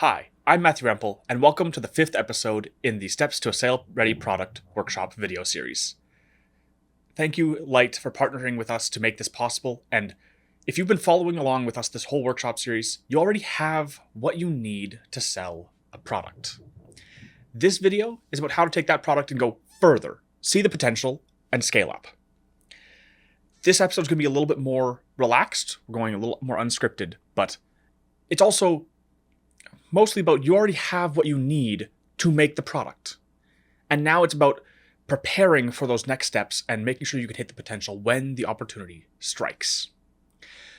Hi, I'm Matthew Rempel, and welcome to the 5th episode in the Steps to a Sale-Ready Product workshop video series. Thank you, LITE, for partnering with us to make this possible, and if you've been following along with us this whole workshop series, you already have what you need to sell a product. This video is about how to take that product and go further, see the potential, and scale up. This episode is going to be a little bit more relaxed, we're going a little more unscripted, but it's also mostly about you already have what you need to make the product. And now it's about preparing for those next steps and making sure you can hit the potential when the opportunity strikes.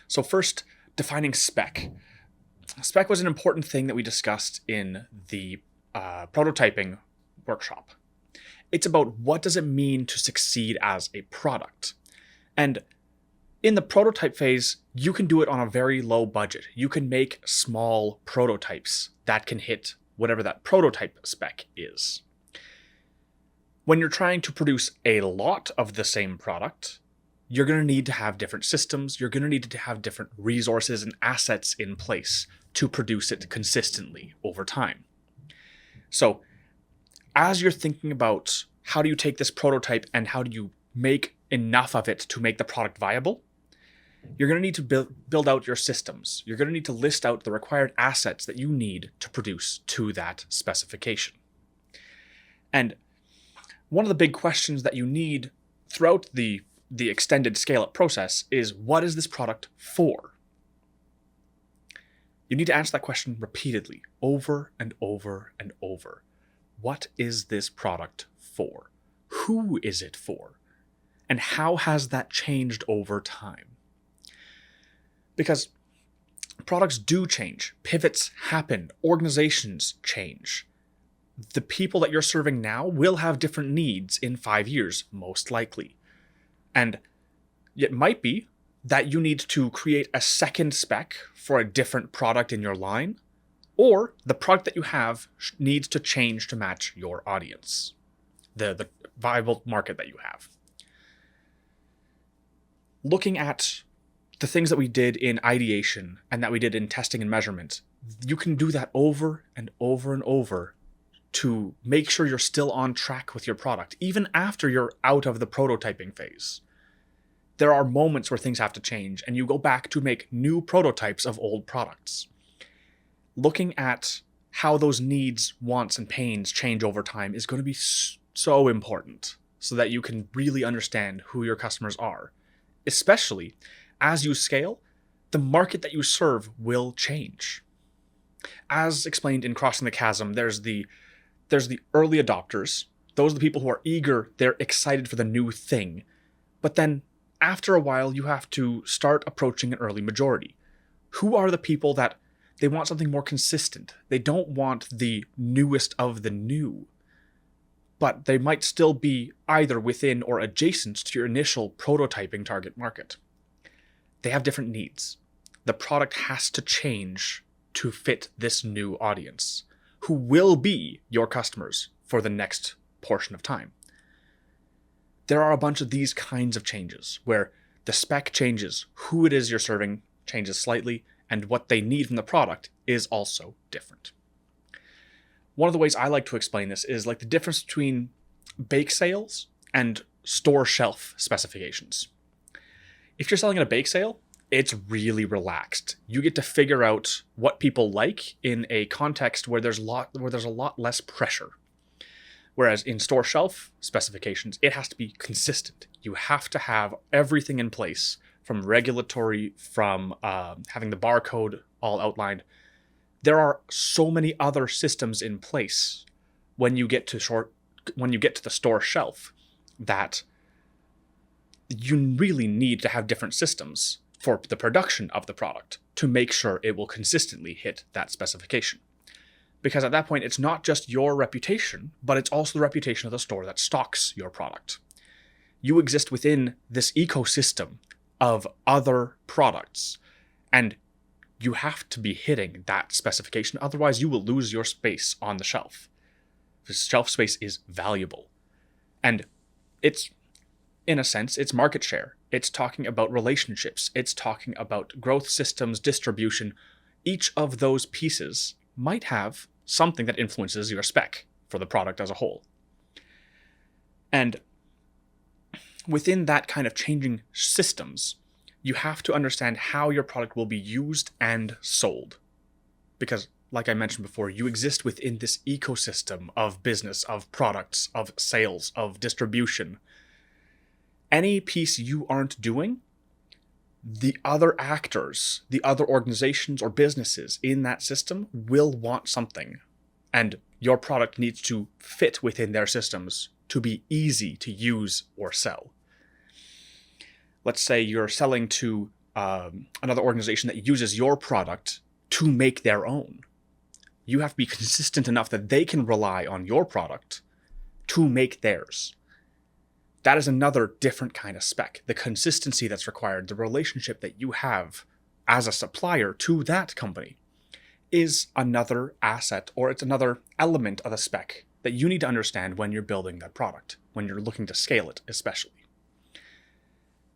So first, defining spec. Spec was an important thing that we discussed in the prototyping workshop. It's about what does it mean to succeed as a product. And in the prototype phase, you can do it on a very low budget. You can make small prototypes that can hit whatever that prototype spec is. When you're trying to produce a lot of the same product, you're going to need to have different systems. You're going to need to have different resources and assets in place to produce it consistently over time. So as you're thinking about how do you take this prototype and how do you make enough of it to make the product viable, you're going to need to build out your systems. You're going to need to list out the required assets that you need to produce to that specification. And one of the big questions that you need throughout the extended scale-up process is, what is this product for? You need to answer that question repeatedly, over and over and over. What is this product for? Who is it for? And how has that changed over time? Because products do change, pivots happen, organizations change. The people that you're serving now will have different needs in 5 years, most likely. And it might be that you need to create a second spec for a different product in your line, or the product that you have needs to change to match your audience, the viable market that you have. Looking at the things that we did in ideation and that we did in testing and measurement, you can do that over and over and over to make sure you're still on track with your product, even after you're out of the prototyping phase. There are moments where things have to change, and you go back to make new prototypes of old products. Looking at how those needs, wants, and pains change over time is going to be so important so that you can really understand who your customers are. Especially as you scale, the market that you serve will change. As explained in Crossing the Chasm, there's the early adopters. Those are the people who are eager, they're excited for the new thing. But then after a while, you have to start approaching an early majority. Who are the people that they want something more consistent? They don't want the newest of the new, but they might still be either within or adjacent to your initial prototyping target market. They have different needs. The product has to change to fit this new audience, who will be your customers for the next portion of time. There are a bunch of these kinds of changes where the spec changes, who it is you're serving changes slightly, and what they need from the product is also different. One of the ways I like to explain this is like the difference between bake sales and store shelf specifications. If you're selling at a bake sale, it's really relaxed. You get to figure out what people like in a context where there's a lot less pressure. Whereas in store shelf specifications, it has to be consistent. You have to have everything in place, from regulatory, from having the barcode all outlined. There are so many other systems in place when you get to the store shelf that you really need to have different systems for the production of the product to make sure it will consistently hit that specification. Because at that point, it's not just your reputation, but it's also the reputation of the store that stocks your product. You exist within this ecosystem of other products, and you have to be hitting that specification. Otherwise, you will lose your space on the shelf. Because shelf space is valuable. And it's, in a sense, it's market share. It's talking about relationships. It's talking about growth systems, distribution. Each of those pieces might have something that influences your spec for the product as a whole. And within that kind of changing systems, you have to understand how your product will be used and sold. Because, like I mentioned before, you exist within this ecosystem of business, of products, of sales, of distribution. Any piece you aren't doing, the other actors, the other organizations or businesses in that system will want something. And your product needs to fit within their systems to be easy to use or sell. Let's say you're selling to another organization that uses your product to make their own. You have to be consistent enough that they can rely on your product to make theirs. That is another different kind of spec. The consistency that's required, the relationship that you have as a supplier to that company is another asset, or it's another element of a spec that you need to understand when you're building that product, when you're looking to scale it especially.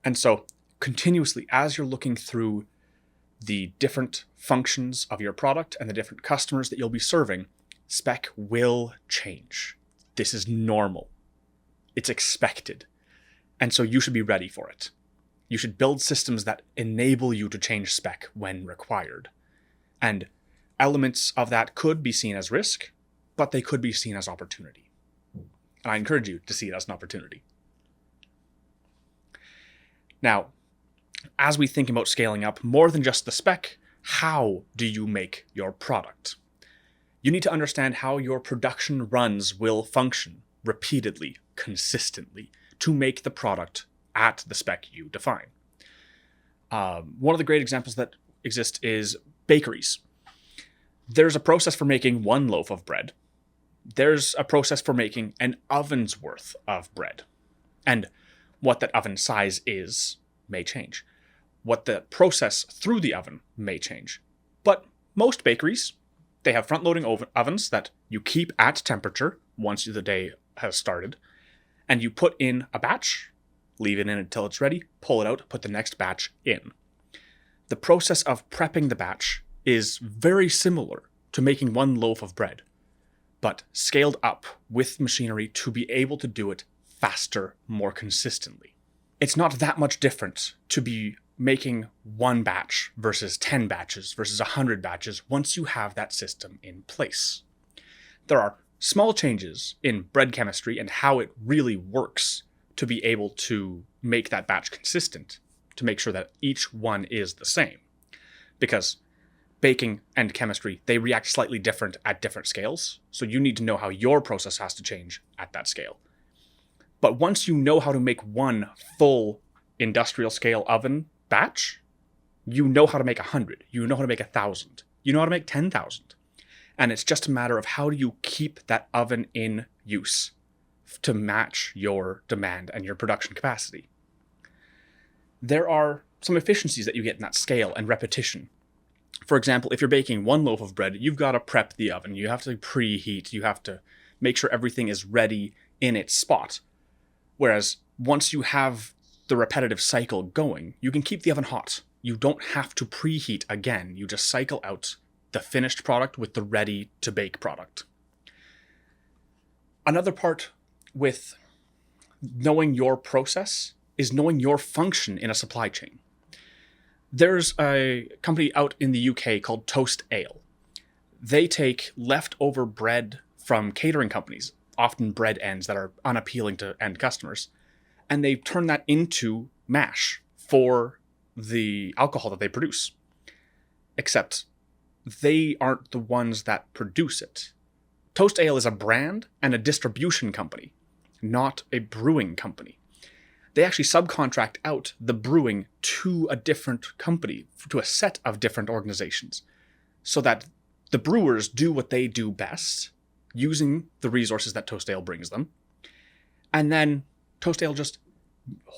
And so continuously, as you're looking through the different functions of your product and the different customers that you'll be serving, spec will change. This is normal. It's expected. And so you should be ready for it. You should build systems that enable you to change spec when required. And elements of that could be seen as risk, but they could be seen as opportunity. And I encourage you to see it as an opportunity. Now, as we think about scaling up, more than just the spec, how do you make your product? You need to understand how your production runs will function repeatedly, consistently, to make the product at the spec you define. One of the great examples that exist is bakeries. There's a process for making one loaf of bread. There's a process for making an oven's worth of bread. And what that oven size is may change. What the process through the oven may change. But most bakeries, they have front-loading ovens that you keep at temperature once the day has started, and you put in a batch, leave it in until it's ready, pull it out, put the next batch in. The process of prepping the batch is very similar to making one loaf of bread, but scaled up with machinery to be able to do it faster, more consistently. It's not that much different to be making one batch versus 10 batches versus 100 batches once you have that system in place. There are small changes in bread chemistry and how it really works to be able to make that batch consistent, to make sure that each one is the same. Because baking and chemistry, they react slightly different at different scales, so you need to know how your process has to change at that scale. But once you know how to make one full industrial scale oven batch, you know how to make 100, you know how to make 1,000, you know how to make 10,000. And it's just a matter of how do you keep that oven in use to match your demand and your production capacity. There are some efficiencies that you get in that scale and repetition. For example, if you're baking one loaf of bread, you've got to prep the oven, you have to preheat, you have to make sure everything is ready in its spot. Whereas once you have the repetitive cycle going, you can keep the oven hot. You don't have to preheat again. You just cycle out the finished product with the ready-to-bake product. Another part with knowing your process is knowing your function in a supply chain. There's a company out in the UK called Toast Ale. They take leftover bread from catering companies, often bread ends that are unappealing to end customers, and they turn that into mash for the alcohol that they produce. Except they aren't the ones that produce it. Toast Ale is a brand and a distribution company, not a brewing company. They actually subcontract out the brewing to a different company, to a set of different organizations, so that the brewers do what they do best, using the resources that Toast Ale brings them, and then Toast Ale just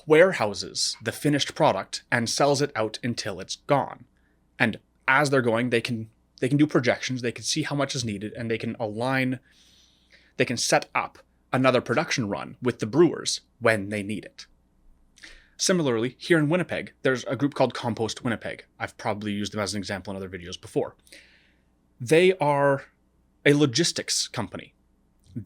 warehouses the finished product and sells it out until it's gone. And as they're going, they can do projections, they can see how much is needed, and they can set up another production run with the brewers when they need it. Similarly, here in Winnipeg, there's a group called Compost Winnipeg. I've probably used them as an example in other videos before. They are a logistics company.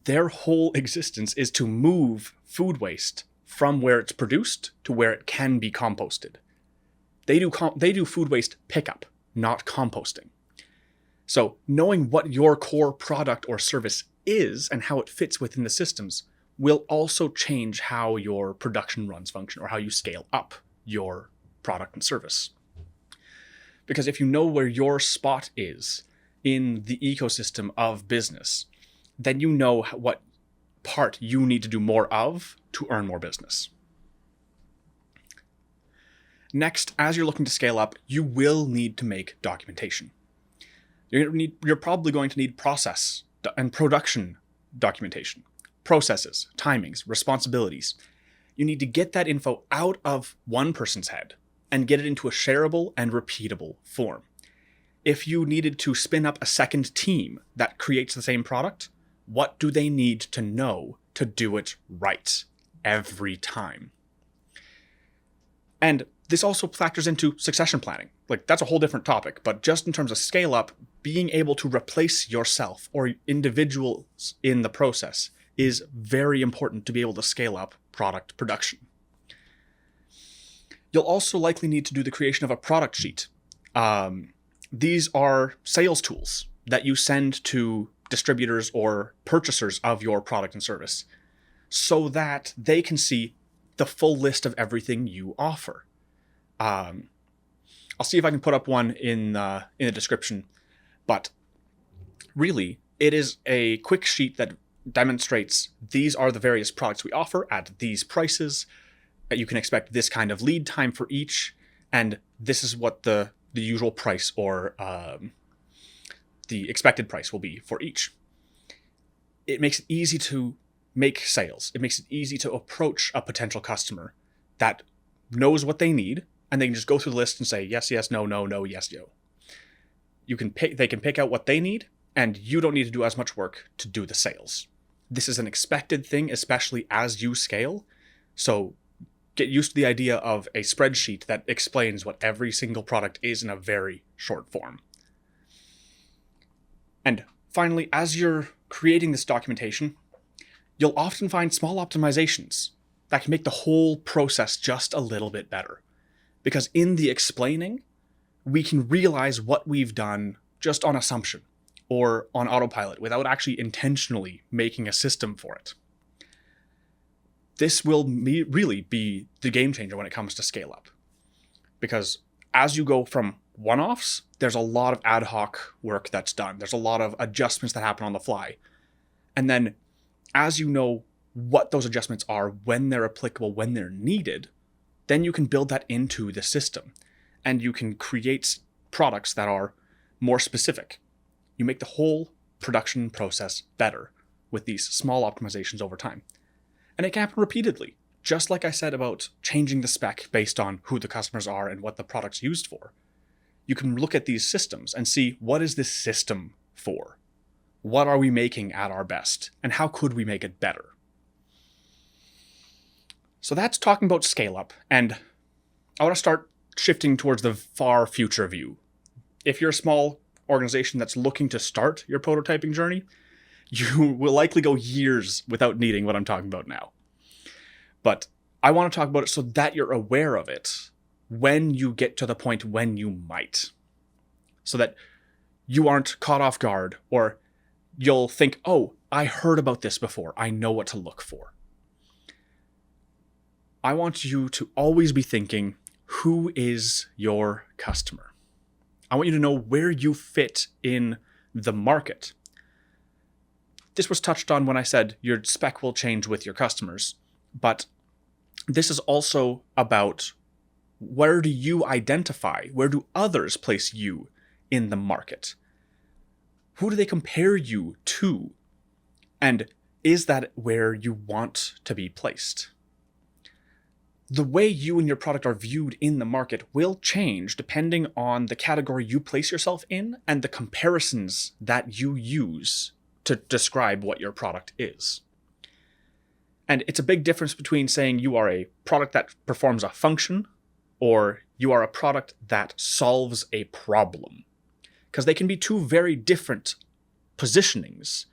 Their whole existence is to move food waste from where it's produced to where it can be composted. They do food waste pickup, not composting. So knowing what your core product or service is and how it fits within the systems will also change how your production runs function or how you scale up your product and service. Because if you know where your spot is in the ecosystem of business, then you know what part you need to do more of to earn more business. Next, as you're looking to scale up, you will need to make documentation. You're probably going to need process and production documentation, processes, timings, responsibilities. You need to get that info out of one person's head and get it into a shareable and repeatable form. If you needed to spin up a second team that creates the same product, what do they need to know to do it right every time? And this also factors into succession planning. Like, that's a whole different topic, but just in terms of scale up, being able to replace yourself or individuals in the process is very important to be able to scale up product production. You'll also likely need to do the creation of a product sheet. These are sales tools that you send to distributors or purchasers of your product and service so that they can see the full list of everything you offer. I'll see if I can put up one in the description, but really, it is a quick sheet that demonstrates these are the various products we offer at these prices. You can expect this kind of lead time for each, and this is what the usual price or the expected price will be for each. It makes it easy to make sales. It makes it easy to approach a potential customer that knows what they need, and they can just go through the list and say, yes, yes, no, no, no, yes, no. They can pick out what they need, and you don't need to do as much work to do the sales. This is an expected thing, especially as you scale. So get used to the idea of a spreadsheet that explains what every single product is in a very short form. And finally, as you're creating this documentation, you'll often find small optimizations that can make the whole process just a little bit better. Because in the explaining, we can realize what we've done just on assumption or on autopilot without actually intentionally making a system for it. This will really be the game changer when it comes to scale up. Because as you go from one-offs, there's a lot of ad hoc work that's done. There's a lot of adjustments that happen on the fly. And then as you know what those adjustments are, when they're applicable, when they're needed, then you can build that into the system. And you can create products that are more specific. You make the whole production process better with these small optimizations over time. And it can happen repeatedly. Just like I said about changing the spec based on who the customers are and what the product's used for. You can look at these systems and see, what is this system for? What are we making at our best? And how could we make it better? So that's talking about scale up. And I want to start shifting towards the far future view. If you're a small organization that's looking to start your prototyping journey, you will likely go years without needing what I'm talking about now. But I want to talk about it so that you're aware of it when you get to the point when you might. So that you aren't caught off guard, or you'll think, oh, I heard about this before. I know what to look for. I want you to always be thinking, who is your customer? I want you to know where you fit in the market. This was touched on when I said your spec will change with your customers, but this is also about where do you identify, where do others place you in the market? Who do they compare you to? And is that where you want to be placed? The way you and your product are viewed in the market will change depending on the category you place yourself in and the comparisons that you use to describe what your product is. And it's a big difference between saying you are a product that performs a function or you are a product that solves a problem. because they can be two very different positionings,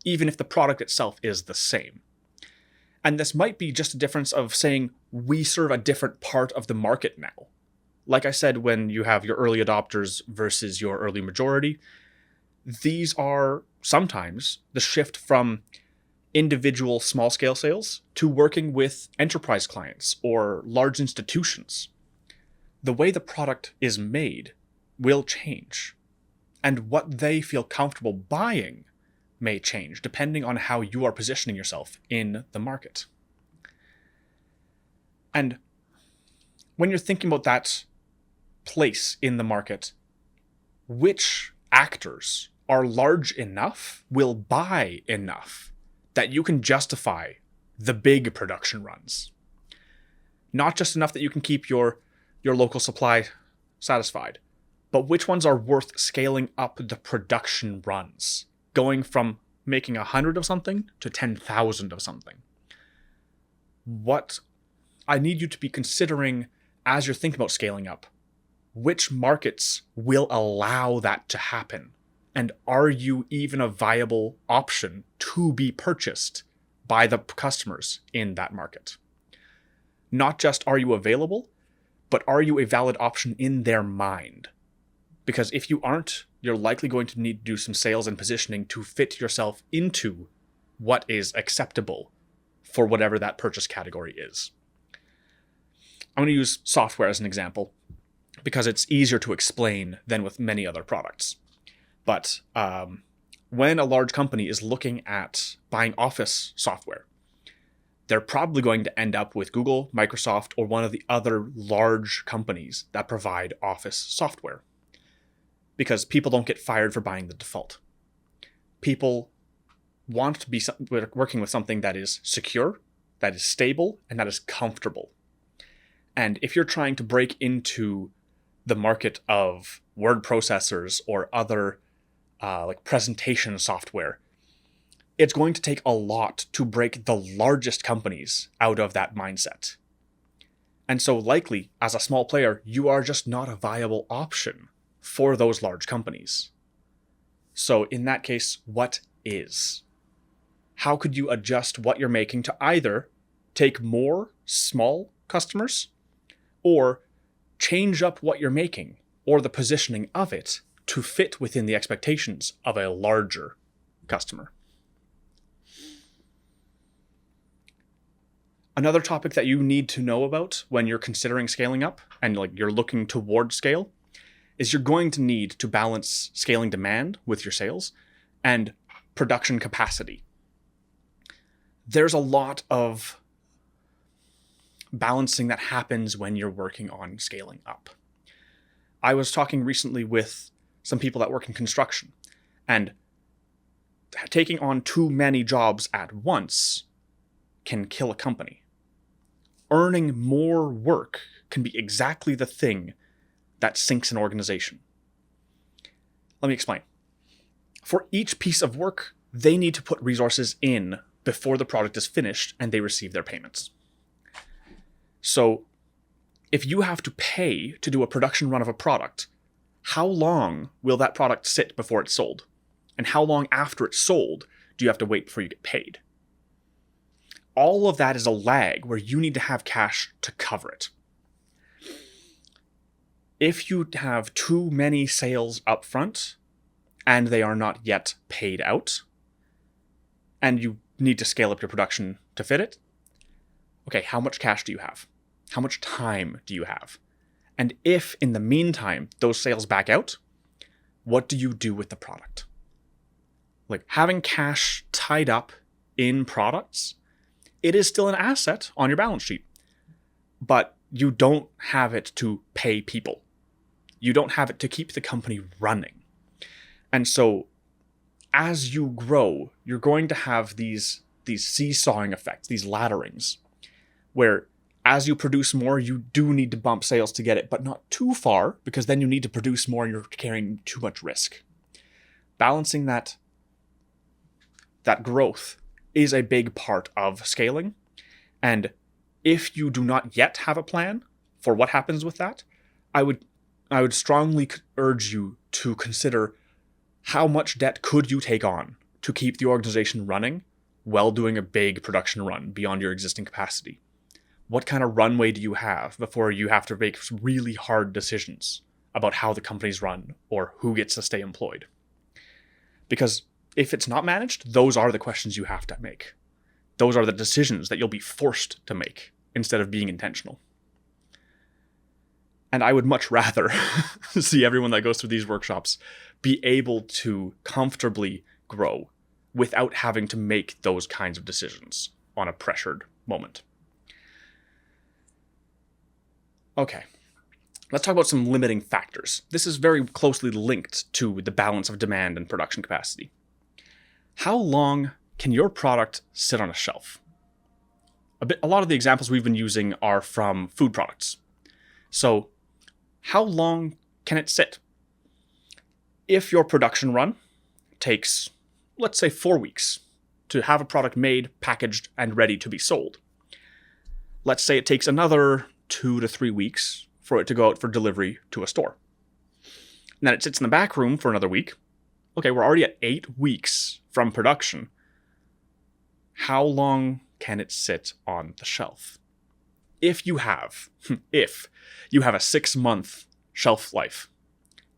even if the product itself is the same. And this might be just a difference of saying we serve a different part of the market now. Like I said, when you have your early adopters versus your early majority, these are sometimes the shift from individual small-scale sales to working with enterprise clients or large institutions. The way the product is made will change, and what they feel comfortable buying may change depending on how you are positioning yourself in the market. And when you're thinking about that place in the market, which actors are large enough, will buy enough that you can justify the big production runs? Not just enough that you can keep your local supply satisfied, but which ones are worth scaling up the production runs, going from making 100 of something to 10,000 of something. What I need you to be considering as you're thinking about scaling up, which markets will allow that to happen? And are you even a viable option to be purchased by the customers in that market? Not just are you available, but are you a valid option in their mind? Because if you aren't, you're likely going to need to do some sales and positioning to fit yourself into what is acceptable for whatever that purchase category is. I'm going to use software as an example because it's easier to explain than with many other products. But when a large company is looking at buying office software, they're probably going to end up with Google, Microsoft, or one of the other large companies that provide office software. Because people don't get fired for buying the default. People want to be working with something that is secure, that is stable, and that is comfortable. And if you're trying to break into the market of word processors or other like presentation software, it's going to take a lot to break the largest companies out of that mindset. And so likely, as a small player, you are just not a viable option for those large companies. So in that case, what is? How could you adjust what you're making to either take more small customers or change up what you're making or the positioning of it to fit within the expectations of a larger customer? Another topic that you need to know about when you're considering scaling up and you're looking towards scale is you're going to need to balance scaling demand with your sales and production capacity. There's a lot of balancing that happens when you're working on scaling up. I was talking recently with some people that work in construction, and taking on too many jobs at once can kill a company. Earning more work can be exactly the thing that sinks an organization. Let me explain. For each piece of work, they need to put resources in before the product is finished and they receive their payments. So if you have to pay to do a production run of a product, how long will that product sit before it's sold? And how long after it's sold do you have to wait before you get paid? All of that is a lag where you need to have cash to cover it. If you have too many sales up front and they are not yet paid out, and you need to scale up your production to fit it, okay, how much cash do you have? How much time do you have? And if in the meantime those sales back out, what do you do with the product? Like, having cash tied up in products, it is still an asset on your balance sheet, but you don't have it to pay people. You don't have it to keep the company running. And so as you grow, you're going to have these seesawing effects, these ladderings, where as you produce more, you do need to bump sales to get it, but not too far, because then you need to produce more and you're carrying too much risk. Balancing that growth is a big part of scaling. And if you do not yet have a plan for what happens with that, I would strongly urge you to consider how much debt could you take on to keep the organization running while doing a big production run beyond your existing capacity. What kind of runway do you have before you have to make really hard decisions about how the company's run or who gets to stay employed? Because if it's not managed, those are the questions you have to make. Those are the decisions that you'll be forced to make instead of being intentional. And I would much rather see everyone that goes through these workshops be able to comfortably grow without having to make those kinds of decisions on a pressured moment. Okay, let's talk about some limiting factors. This is very closely linked to the balance of demand and production capacity. How long can your product sit on a shelf? A lot of the examples we've been using are from food products. So, how long can it sit? If your production run takes, let's say, 4 weeks to have a product made, packaged, and ready to be sold. Let's say it takes another 2 to 3 weeks for it to go out for delivery to a store. And then it sits in the back room for another week. Okay, we're already at 8 weeks from production. How long can it sit on the shelf? If you have a 6-month shelf life,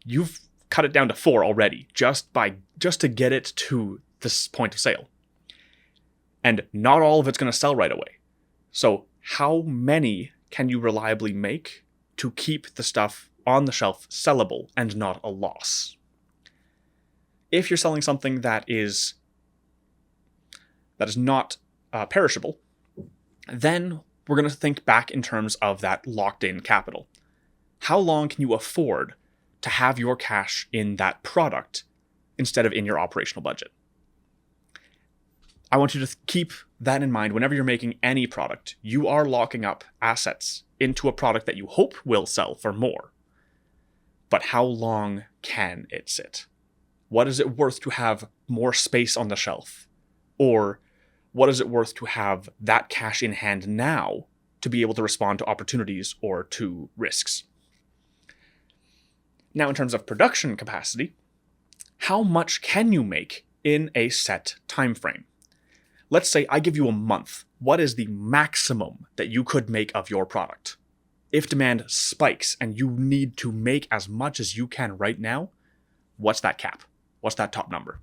you've cut it down to 4 already, just to get it to this point of sale. And not all of it's going to sell right away. So how many can you reliably make to keep the stuff on the shelf sellable and not a loss? If you're selling something that is not perishable, then we're going to think back in terms of that locked-in capital. How long can you afford to have your cash in that product instead of in your operational budget? I want you to keep that in mind whenever you're making any product. You are locking up assets into a product that you hope will sell for more. But how long can it sit? What is it worth to have more space on the shelf? Or what is it worth to have that cash in hand now to be able to respond to opportunities or to risks? Now, in terms of production capacity, how much can you make in a set time frame? Let's say I give you a month. What is the maximum that you could make of your product? If demand spikes and you need to make as much as you can right now, what's that cap? What's that top number?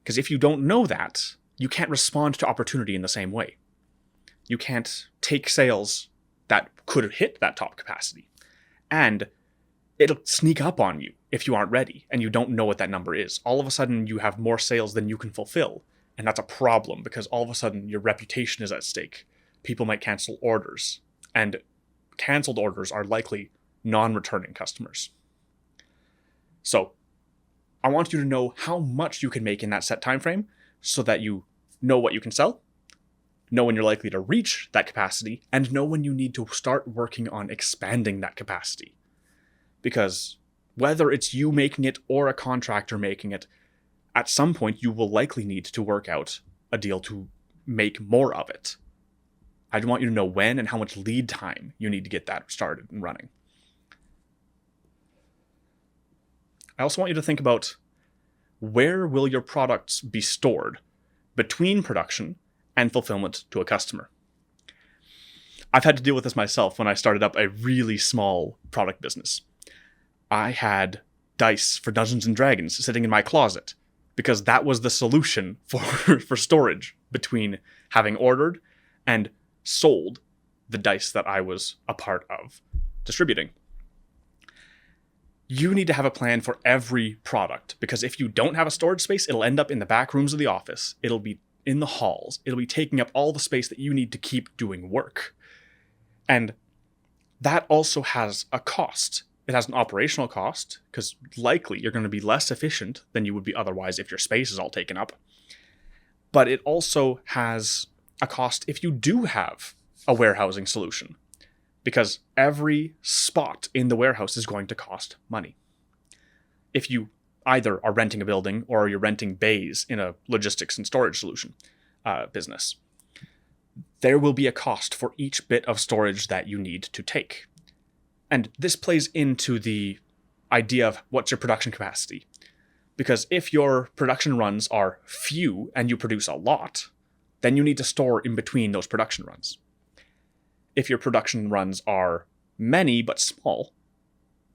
Because if you don't know that, you can't respond to opportunity in the same way. You can't take sales that could hit that top capacity. And it'll sneak up on you if you aren't ready and you don't know what that number is. All of a sudden, you have more sales than you can fulfill. And that's a problem because all of a sudden, your reputation is at stake. People might cancel orders. And canceled orders are likely non-returning customers. So, I want you to know how much you can make in that set time frame so that you know what you can sell, know when you're likely to reach that capacity, and know when you need to start working on expanding that capacity. Because whether it's you making it or a contractor making it, at some point you will likely need to work out a deal to make more of it. I want you to know when and how much lead time you need to get that started and running. I also want you to think about where will your products be stored between production and fulfillment to a customer. I've had to deal with this myself when I started up a really small product business. I had dice for Dungeons and Dragons sitting in my closet because that was the solution for storage between having ordered and sold the dice that I was a part of distributing. You need to have a plan for every product because if you don't have a storage space, it'll end up in the back rooms of the office. It'll be in the halls. It'll be taking up all the space that you need to keep doing work. And that also has a cost. It has an operational cost because likely you're going to be less efficient than you would be otherwise if your space is all taken up. But it also has a cost if you do have a warehousing solution, because every spot in the warehouse is going to cost money. If you either are renting a building or you're renting bays in a logistics and storage solution business, there will be a cost for each bit of storage that you need to take. And this plays into the idea of what's your production capacity. Because if your production runs are few and you produce a lot, then you need to store in between those production runs. If your production runs are many but small,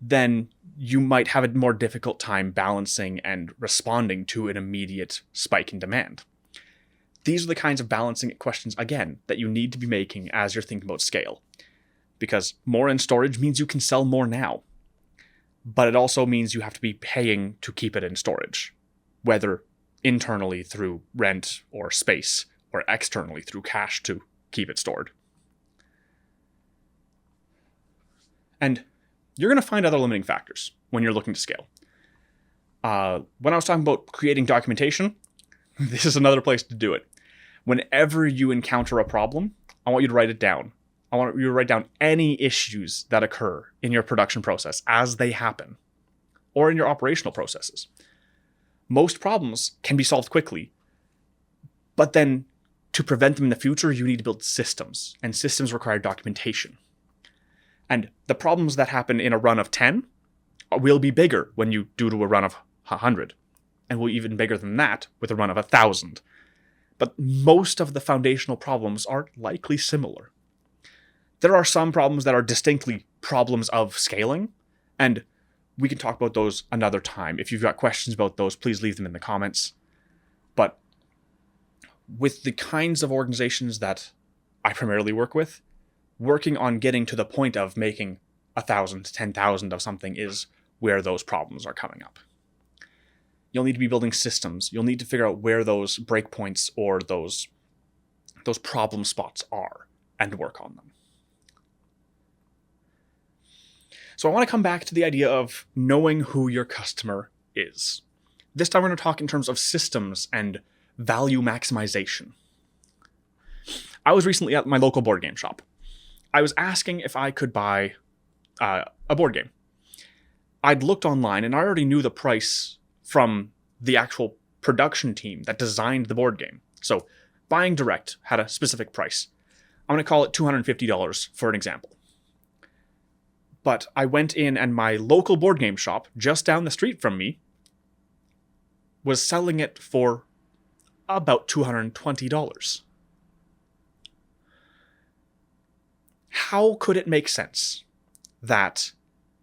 then you might have a more difficult time balancing and responding to an immediate spike in demand. These are the kinds of balancing questions, again, that you need to be making as you're thinking about scale. Because more in storage means you can sell more now. But it also means you have to be paying to keep it in storage, whether internally through rent or space, or externally through cash to keep it stored. And you're going to find other limiting factors when you're looking to scale. When I was talking about creating documentation, this is another place to do it. Whenever you encounter a problem, I want you to write it down. I want you to write down any issues that occur in your production process as they happen, or in your operational processes. Most problems can be solved quickly, but then to prevent them in the future, you need to build systems, and systems require documentation. And the problems that happen in a run of 10 will be bigger when you do to a run of 100, and will be even bigger than that with a run of 1,000. But most of the foundational problems are likely similar. There are some problems that are distinctly problems of scaling, and we can talk about those another time. If you've got questions about those, please leave them in the comments. But with the kinds of organizations that I primarily work with, working on getting to the point of making 1,000 to 10,000 of something is where those problems are coming up. You'll need to be building systems. You'll need to figure out where those breakpoints or those problem spots are and work on them. So I want to come back to the idea of knowing who your customer is. This time we're going to talk in terms of systems and value maximization. I was recently at my local board game shop. I was asking if I could buy a board game. I'd looked online and I already knew the price from the actual production team that designed the board game. So buying direct had a specific price. I'm going to call it $250 for an example. But I went in and my local board game shop just down the street from me was selling it for about $220. How could it make sense that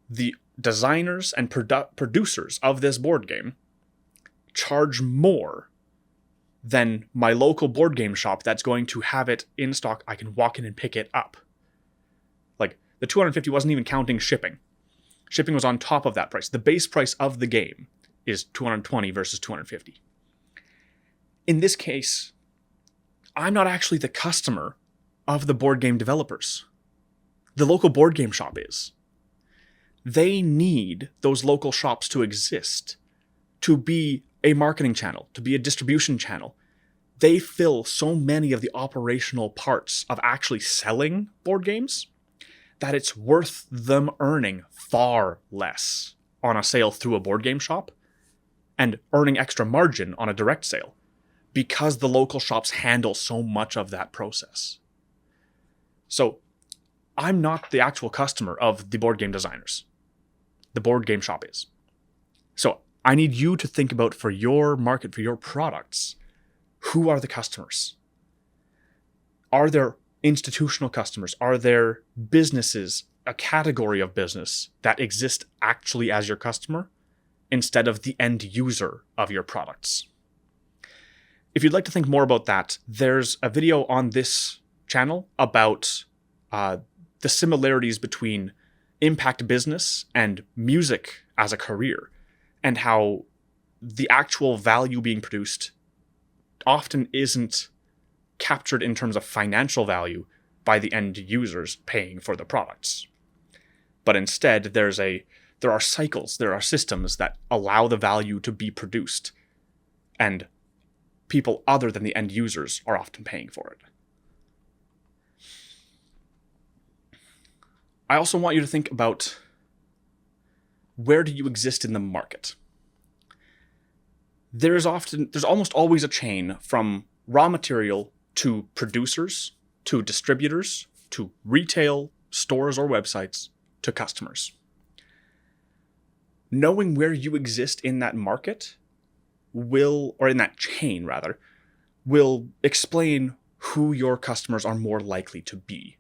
the designers and producers of this board game charge more than my local board game shop that's going to have it in stock? I can walk in and pick it up. Like, the $250 wasn't even counting shipping. Shipping was on top of that price. The base price of the game is $220 versus $250. In this case, I'm not actually the customer of the board game developers. The local board game shop is. They need those local shops to exist, to be a marketing channel, to be a distribution channel. They fill so many of the operational parts of actually selling board games that it's worth them earning far less on a sale through a board game shop and earning extra margin on a direct sale because the local shops handle so much of that process. So I'm not the actual customer of the board game designers. The board game shop is. So I need you to think about, for your market, for your products, who are the customers? Are there institutional customers? Are there businesses, a category of business that exist actually as your customer instead of the end user of your products? If you'd like to think more about that, there's a video on this channel about the similarities between impact business and music as a career, and how the actual value being produced often isn't captured in terms of financial value by the end users paying for the products. But instead, there are cycles, there are systems that allow the value to be produced, and people other than the end users are often paying for it. I also want you to think about, where do you exist in the market? There's almost always a chain from raw material to producers, to distributors, to retail stores or websites, to customers. Knowing where you exist in that market or in that chain rather, will explain who your customers are more likely to be.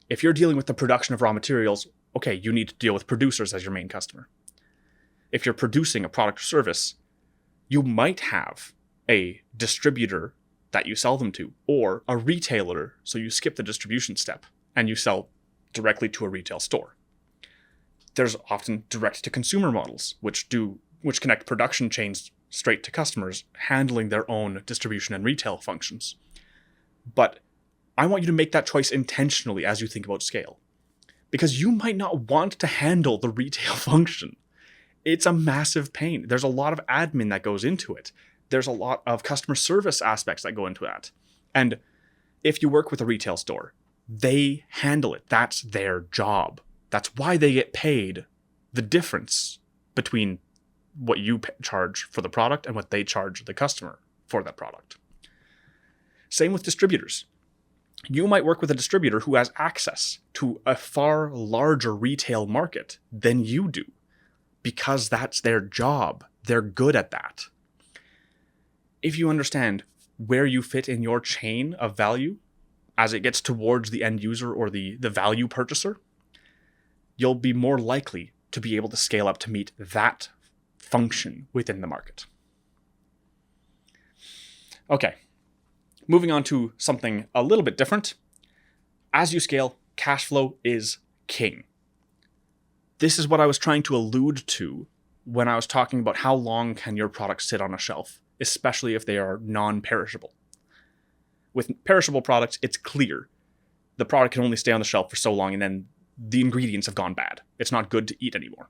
If you're dealing with the production of raw materials, okay, you need to deal with producers as your main customer. If you're producing a product or service, you might have a distributor that you sell them to, or a retailer, so you skip the distribution step and you sell directly to a retail store. There's often direct-to-consumer models, which connect production chains straight to customers, handling their own distribution and retail functions. But I want you to make that choice intentionally as you think about scale, because you might not want to handle the retail function. It's a massive pain. There's a lot of admin that goes into it. There's a lot of customer service aspects that go into that. And if you work with a retail store, they handle it. That's their job. That's why they get paid the difference between what you charge for the product and what they charge the customer for that product. Same with distributors. You might work with a distributor who has access to a far larger retail market than you do, because that's their job. They're good at that. If you understand where you fit in your chain of value as it gets towards the end user or the value purchaser, you'll be more likely to be able to scale up to meet that function within the market. Okay, moving on to something a little bit different. As you scale, cash flow is king. This is what I was trying to allude to when I was talking about how long can your products sit on a shelf, especially if they are non-perishable. With perishable products, it's clear. The product can only stay on the shelf for so long and then the ingredients have gone bad. It's not good to eat anymore.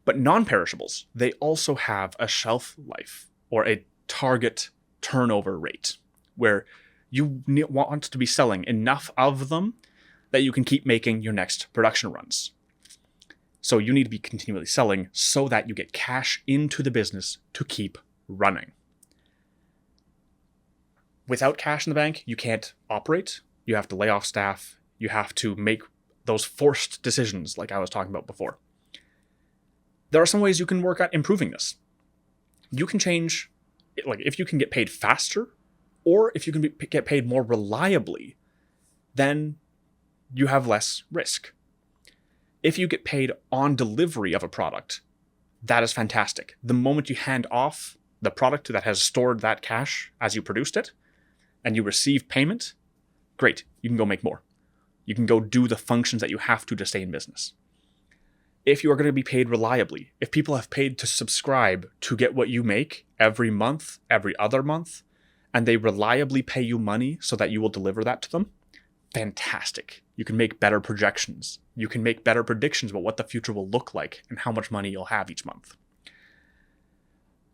But non-perishables, they also have a shelf life or a target turnover rate where you want to be selling enough of them that you can keep making your next production runs. So you need to be continually selling so that you get cash into the business to keep running. Without cash in the bank, you can't operate. You have to lay off staff. You have to make those forced decisions like I was talking about before. There are some ways you can work at improving this. You can change, like if you can get paid faster, or if you can get paid more reliably, then you have less risk. If you get paid on delivery of a product, that is fantastic. The moment you hand off the product that has stored that cash as you produced it, and you receive payment, great, you can go make more. You can go do the functions that you have to stay in business. If you are going to be paid reliably, if people have paid to subscribe to get what you make every month, every other month, and they reliably pay you money so that you will deliver that to them, fantastic. You can make better projections. You can make better predictions about what the future will look like and how much money you'll have each month.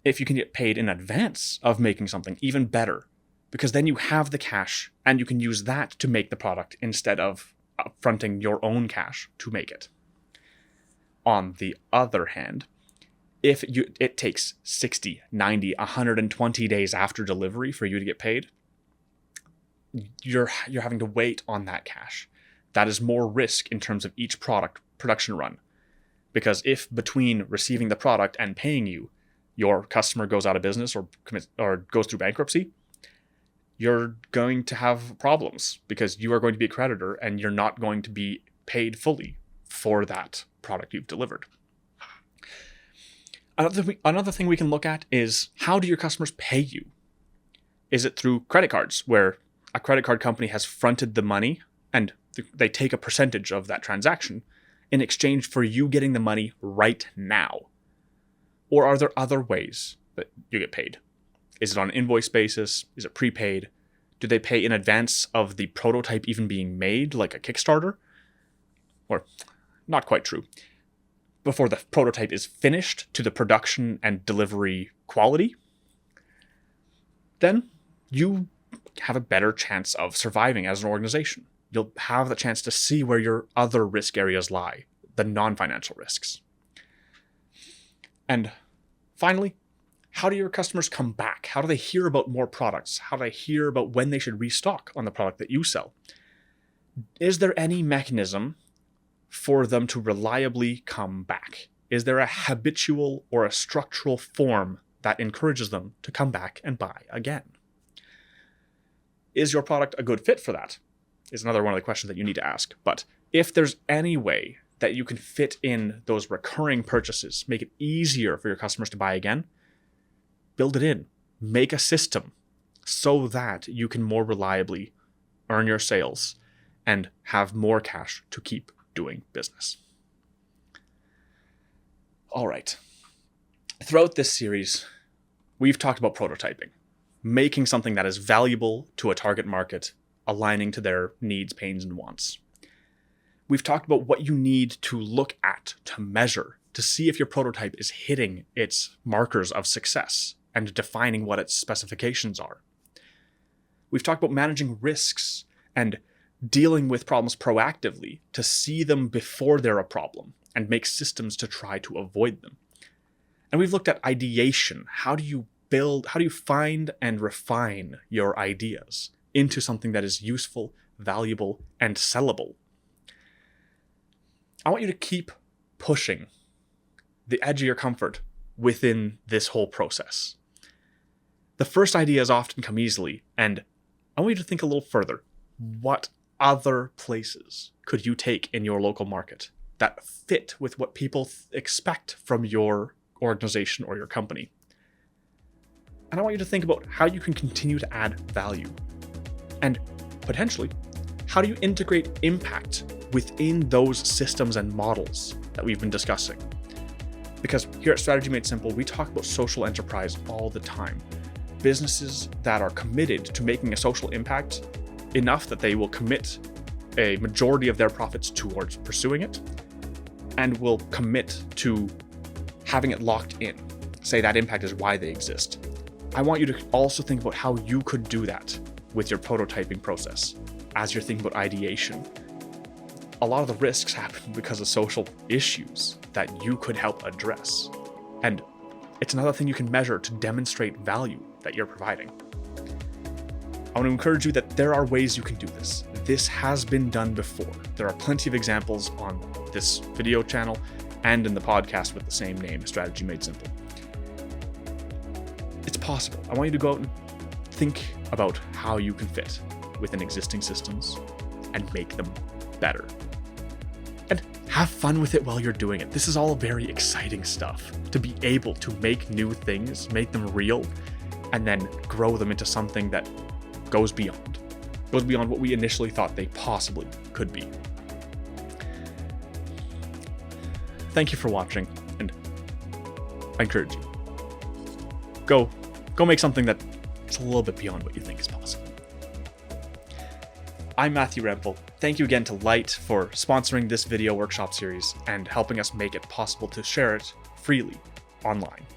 If you can get paid in advance of making something, even better, because then you have the cash and you can use that to make the product instead of upfronting your own cash to make it. On the other hand, if it takes 60, 90, 120 days after delivery for you to get paid, you're having to wait on that cash. That is more risk in terms of each product production run. Because if between receiving the product and paying you, your customer goes out of business or goes through bankruptcy, you're going to have problems because you are going to be a creditor and you're not going to be paid fully for that product you've delivered. Another thing we can look at is, how do your customers pay you? Is it through credit cards, where a credit card company has fronted the money and they take a percentage of that transaction in exchange for you getting the money right now? Or are there other ways that you get paid? Is it on an invoice basis? Is it prepaid? Do they pay in advance of the prototype even being made, like a Kickstarter? Or, not quite true. Before the prototype is finished to the production and delivery quality? Then you have a better chance of surviving as an organization. You'll have the chance to see where your other risk areas lie, the non-financial risks. And finally, how do your customers come back? How do they hear about more products? How do they hear about when they should restock on the product that you sell? Is there any mechanism for them to reliably come back? Is there a habitual or a structural form that encourages them to come back and buy again? Is your product a good fit for that? Is another one of the questions that you need to ask. But if there's any way that you can fit in those recurring purchases, make it easier for your customers to buy again, build it in. Make a system so that you can more reliably earn your sales and have more cash to keep doing business. All right. Throughout this series, we've talked about prototyping, making something that is valuable to a target market, aligning to their needs, pains, and wants. We've talked about what you need to look at, to measure, to see if your prototype is hitting its markers of success and defining what its specifications are. We've talked about managing risks and dealing with problems proactively to see them before they're a problem and make systems to try to avoid them. And we've looked at ideation. How do you find and refine your ideas into something that is useful, valuable, and sellable? I want you to keep pushing the edge of your comfort within this whole process. The first ideas often come easily, and I want you to think a little further. What other places could you take in your local market that fit with what people expect from your organization or your company? And I want you to think about how you can continue to add value. And potentially, how do you integrate impact within those systems and models that we've been discussing? Because here at Strategy Made Simple, we talk about social enterprise all the time. Businesses that are committed to making a social impact enough that they will commit a majority of their profits towards pursuing it and will commit to having it locked in. Say that impact is why they exist. I want you to also think about how you could do that with your prototyping process as you're thinking about ideation. A lot of the risks happen because of social issues that you could help address. And it's another thing you can measure to demonstrate value that you're providing. I want to encourage you that there are ways you can do this. This has been done before. There are plenty of examples on this video channel and in the podcast with the same name, Strategy Made Simple. It's possible. I want you to go out and think about how you can fit within existing systems and make them better. And have fun with it while you're doing it. This is all very exciting stuff. To be able to make new things, make them real, and then grow them into something that goes beyond what we initially thought they possibly could be. Thank you for watching, and I encourage you, go make something that's a little bit beyond what you think is possible. I'm Matthew Rempel. Thank you again to LITE for sponsoring this video workshop series and helping us make it possible to share it freely online.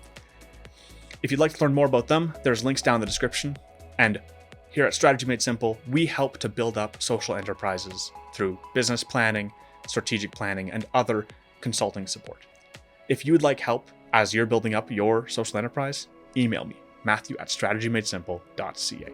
If you'd like to learn more about them, there's links down in the description. And here at Strategy Made Simple, we help to build up social enterprises through business planning, strategic planning, and other consulting support. If you would like help as you're building up your social enterprise, email me, Matthew@StrategyMadeSimple.ca.